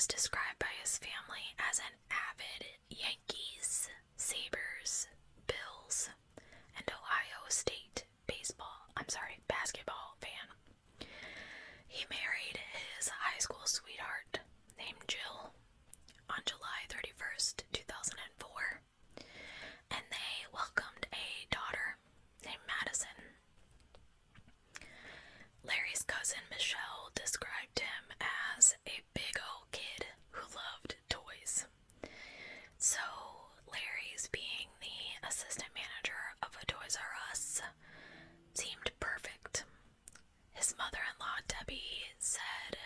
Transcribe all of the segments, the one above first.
was described by his family as an avid Yankees, Sabres, Bills, and Ohio State basketball fan. He married his high school sweetheart named Jill on July 31st, 2004, and they welcomed a daughter named Madison. Larry's cousin Michelle described him as a big old kid who loved toys. So, Larry's being the assistant manager of a Toys R Us seemed perfect. His mother-in-law, Debbie, said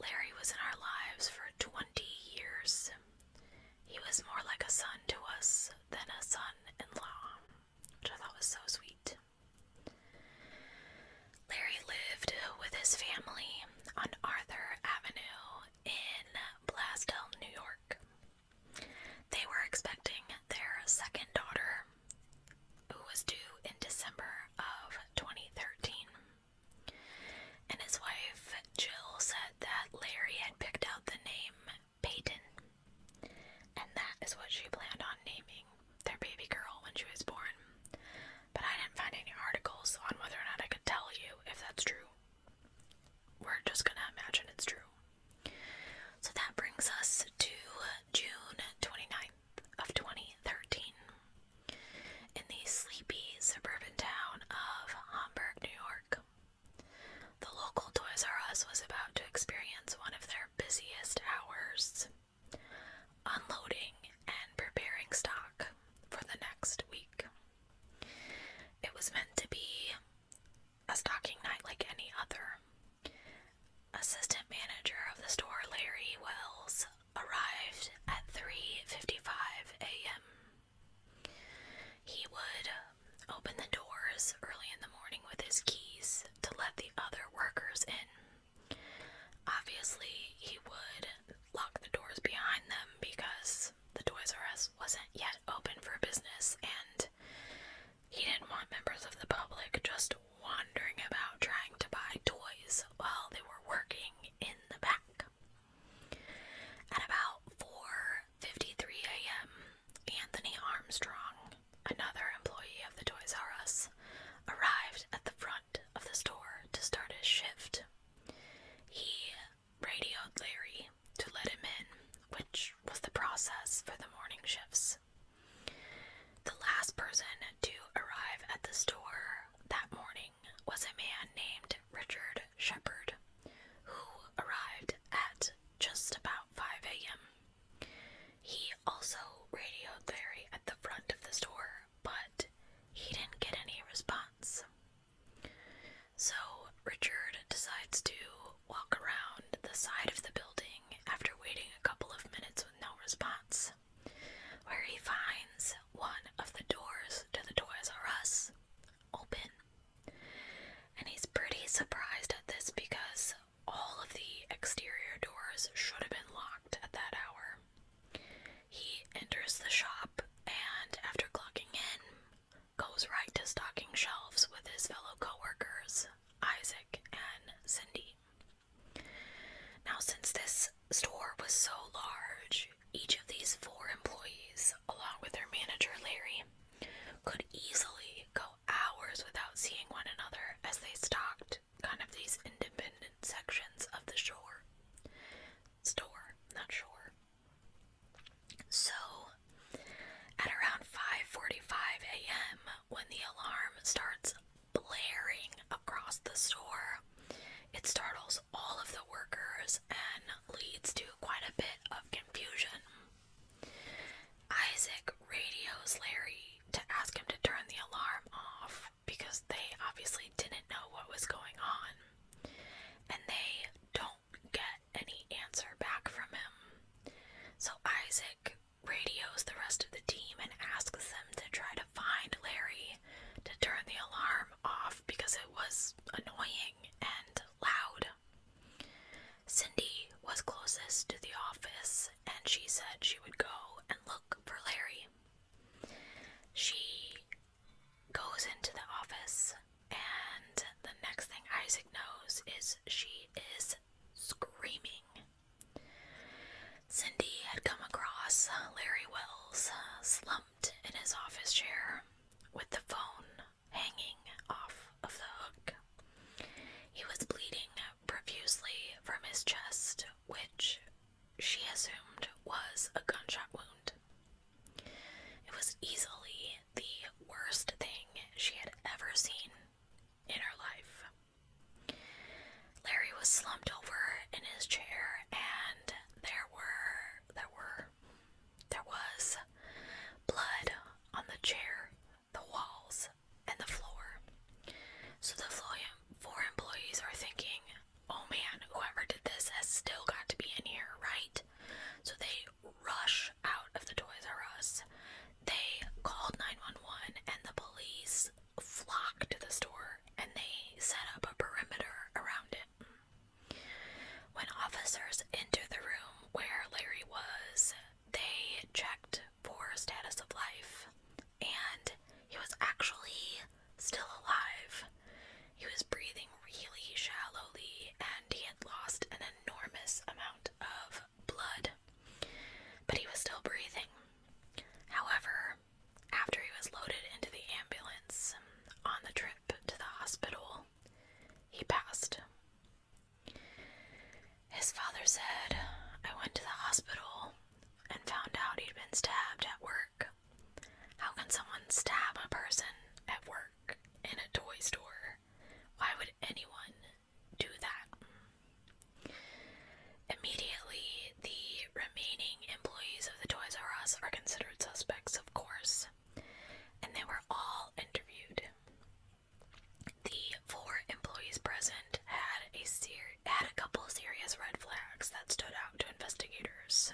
Larry was in our lives for 20 years. He was more like a son to us than a son-in-law, which I thought was so sweet. Larry lived with his family on Arthur Avenue in Blasdell, New York. They were expecting their second daughter, who was due in December of 2013. And his wife, Jill, said that Larry had picked out the name Peyton, and that is what she planned on naming their baby girl when she was born. But I didn't find any articles on whether or not I could tell you if that's true. We're just gonna imagine it's true. So that brings us to June 29th of 2013 in the sleepy suburban town of Hamburg, New York. The local Toys R Us was about to experience one of their busiest hours, unloading and preparing stock for the next week. It was meant to be a stocking night like any other. Assistant manager of the store, Larry Wells, arrived at 3:55 a.m. He would open the doors early in the morning with his keys to let the other workers in. Obviously, he would lock the doors behind them because the Toys R Us wasn't yet open for business, and he didn't want members of the public just wandering about trying to buy toys while they were working in the back. At about 4:53 a.m., Anthony Armstrong, another employee of the Toys R Us, arrived at the front of the store to start his shift. He radioed Larry to let him in, which was the process for the morning shifts. The last person to arrive at the store that morning was a man named Richard Shepard, who arrived at just about 5 a.m. He also radioed Larry at the front of the store, but he didn't get any response. So Richard decides to walk around the side of the building after waiting a couple of minutes with no response, where he finds one of the doors to the Toys R Us open. And he's pretty surprised at this because all of the exterior doors should have been locked at that hour. He enters the shop and, after clocking in, goes right to stocking shelves with his fellow coworkers, Isaac and Cindy. Now, since this store was so large, each of these 4 employees, along with their manager Larry, could easily go hours without seeing one another as they stocked kind of these independent sections of the store, not shore. So, at around 5:45 a.m., when the alarm starts blaring across the store, it startles all of the workers and his chest, which she assumed was a gunshot wound. It was easily the worst thing she had ever seen in her life. Larry was slumped over in his chair, and there was blood on the chair, the walls, and the floor. So the four employees are thinking, oh man, whoever did this has still got to be in here, right? So they rush out of the Toys R Us. They called 911, and the police flocked to the store, and they set up a perimeter around it. When officers entered the room where Larry was, they checked for status of life, and he was actually still alive. He was breathing really shallowly, and he had lost an enormous amount of blood, but he was still breathing. However, after he was loaded into the ambulance on the trip to the hospital, he passed. His father said, I went to the hospital and found out he'd been stabbed at work. How can someone stab a person at work in a toy store? Why would anyone do that? Immediately, the remaining employees of the Toys R Us are considered suspects, of course, and they were all interviewed. The four employees present had a couple serious red flags that stood out to investigators.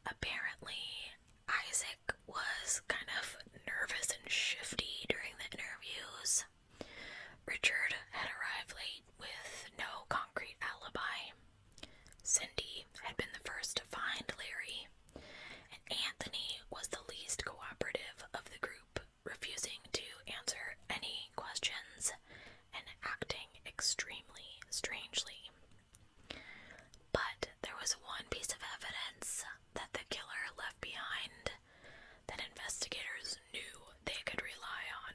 Apparently, Isaac was kind of nervous and shifty during the interviews. Richard had arrived late with no concrete alibi. Cindy had been the first to find Larry, and Anthony was the least cooperative of the group, refusing to answer any questions and acting extremely strangely. But there was one piece of evidence that the killer left behind that investigators knew they could rely on.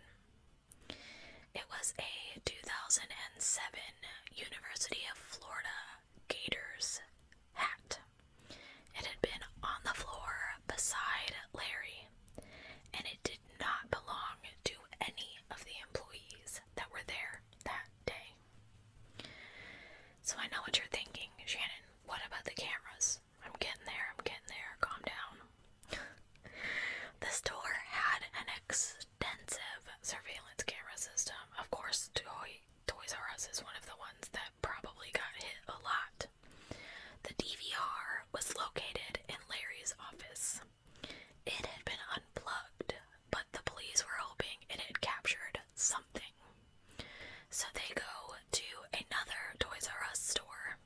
It was a 2007 University of Florida Gators hat. It had been on the floor beside Larry, and it did not belong to any of the employees that were there that day. So I know what you're thinking, Shannon. What about the cameras? I'm getting there. Calm down. The store had an extensive surveillance camera system. Of course, Toys R Us is one of the ones that probably got hit a lot. The DVR was located in Larry's office. It had been unplugged, but the police were hoping it had captured something. So they go to another Toys R Us store,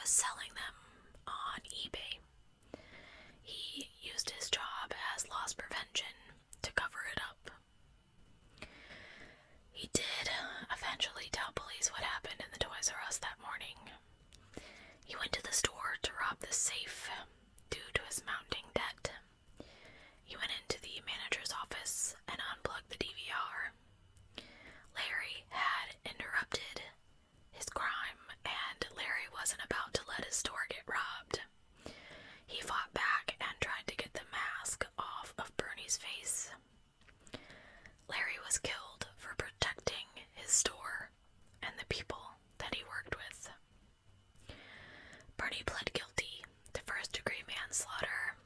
was selling them on eBay. He used his job as loss prevention to cover it up. He did eventually tell police what happened in the Toys R Us that morning. He went to the store to rob the safe due to his mounting debt. He went into the manager's office and unplugged the DVR. Larry had interrupted his crime, and Larry wasn't about to let his store get robbed. He fought back and tried to get the mask off of Bernie's face. Larry was killed for protecting his store and the people that he worked with. Bernie pled guilty to first-degree manslaughter.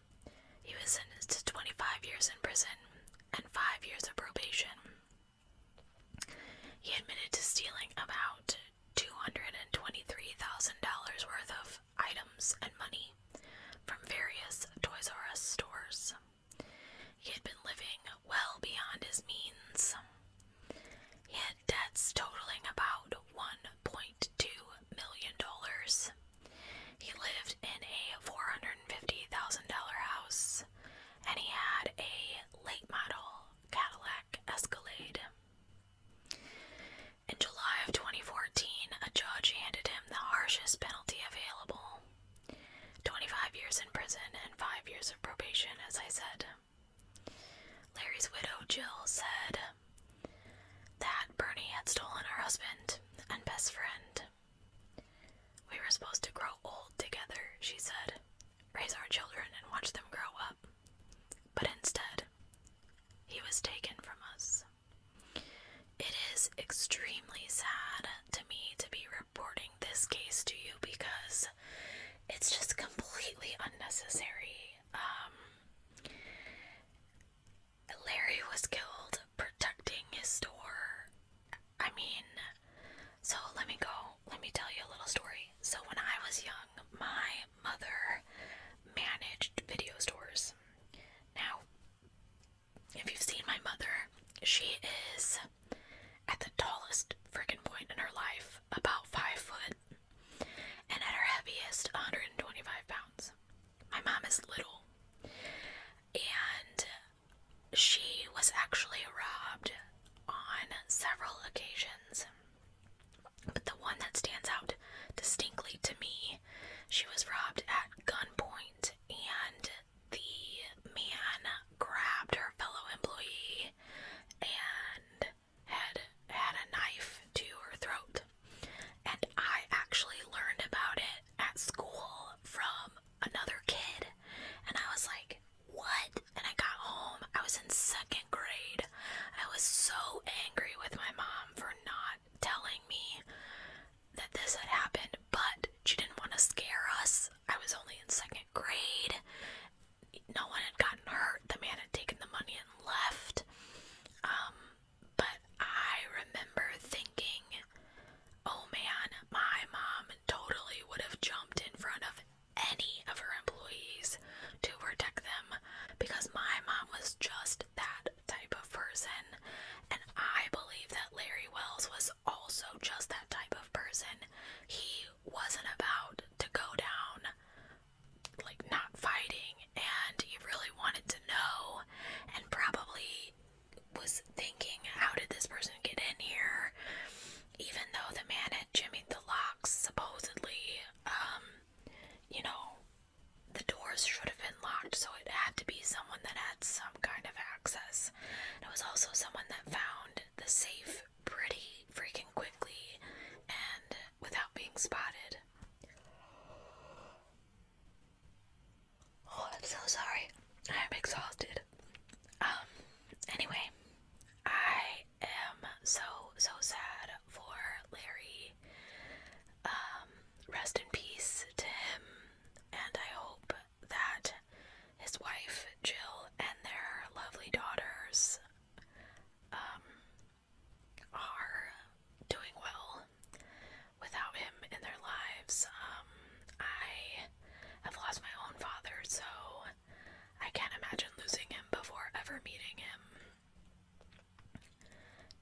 He was sentenced to 25 years in prison and 5 years of probation. He admitted to stealing about $223,000 worth of items and money from various Toys R Us stores. He had been living well beyond his means. He had debts totaling about $1.2 million. He lived in a $450,000 house, and he had a late model Cadillac Escalade. In July of 2014, a judge handed him the harshest penalty available: 25 years in prison and 5 years of probation, as I said. Larry's widow, Jill, said that Bernie had stolen her husband and best friend. "We were supposed to grow old together," she said, "raise our children and watch them grow up. But instead, he was taken from us." It is extremely sad to me to be reporting this case to you because it's just completely unnecessary. Larry was killed protecting his store. I mean, so let me tell you a little story. So when I was young, my mother managed video stores. Now, if you've seen my mother, she is at the tallest freaking point in her life, about 5 foot, and at her heaviest, 125 pounds. My mom is little, and she was actually robbed on several occasions. But the one that stands out distinctly to me, she was robbed at gunpoint, and the man grabbed her fellow employee and had a knife to her throat. And I actually learned about it at school from another kid, and I was like, what? And I got home, I was in 2nd grade. I was so angry with my mom for not telling me that this had happened, but she didn't want to scare us. I was only in 2nd grade. No one had gotten hurt. The man had taken the money and left. But I remember thinking, oh man, my mom totally would have jumped in front of any of her employees to protect them, because my mom was just that type of person. And I believe that Larry Wells was also just that type of person. He wasn't about to go down like not fighting, and he really wanted to know, and probably was thinking, how did this person get in here? Even though the man had jimmied the locks, supposedly, the doors should have been locked, so it had to be someone that had some kind of access. It was also someone that found the safe pretty freaking quickly and without being spotted. Oh, I'm so sorry. I'm exhausted. Anyway, I am so sad for Larry. Rest in peace to him, and I hope that his wife, Jill, and their lovely daughters are doing well without him in their lives. I have lost my own father, so I can't imagine losing him before ever meeting him.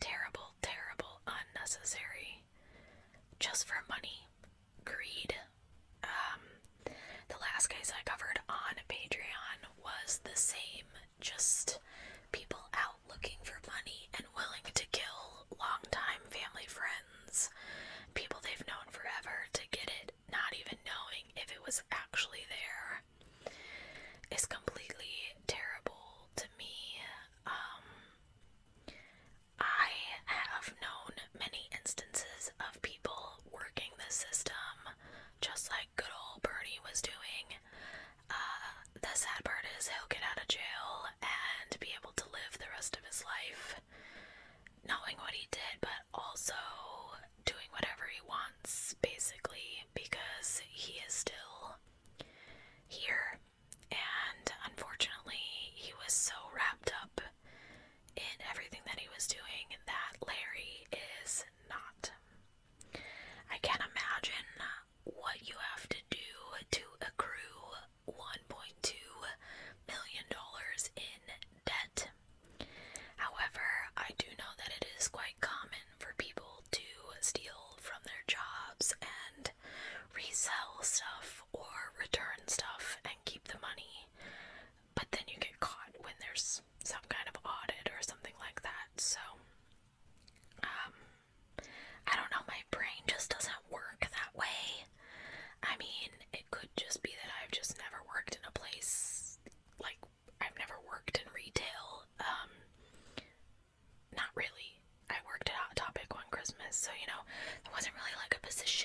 Terrible, terrible, unnecessary. Just for money, greed. so, there wasn't really like a position